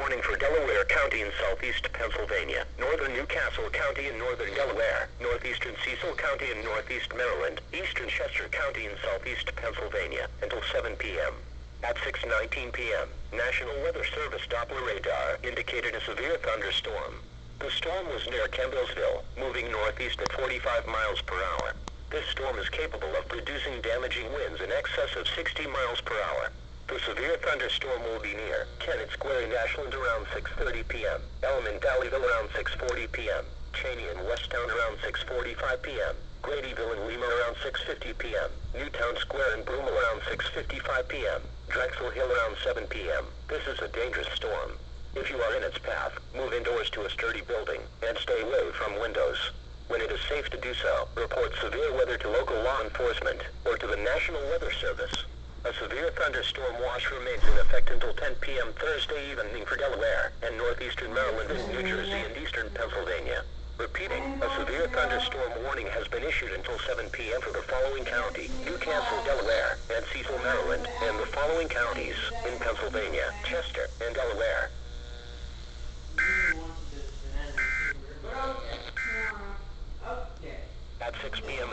warning for Delaware County in southeast Pennsylvania, northern Newcastle County in northern Delaware, northeastern Cecil County in northeast Maryland, eastern Chester County in southeast Pennsylvania, until 7 p.m. At 6:19 p.m., National Weather Service Doppler radar indicated a severe thunderstorm. The storm was near Campbellsville, moving northeast at 45 miles per hour. This storm is capable of producing damaging winds in excess of 60 miles per hour. The severe thunderstorm will be near Kennett Square in Ashland around 6:30 p.m., Elm in Valleyville around 6:40 p.m., Cheney in Westtown around 6:45 p.m., Gradyville and Lima around 6:50 p.m., Newtown Square in Broome around 6:55 p.m., Drexel Hill around 7 p.m. This is a dangerous storm. If you are in its path, move indoors to a sturdy building, and stay away from windows. When it is safe to do so, report severe weather to local law enforcement, or to the National Weather Service. A severe thunderstorm watch remains in effect until 10 p.m. Thursday evening for Delaware, and northeastern Maryland and New Jersey and eastern Pennsylvania. Repeating, a severe thunderstorm warning has been issued until 7 p.m. for the following county, Newcastle, Delaware, and Cecil, Maryland, and the following counties, in Pennsylvania, Chester, and Delaware. At 6 p.m.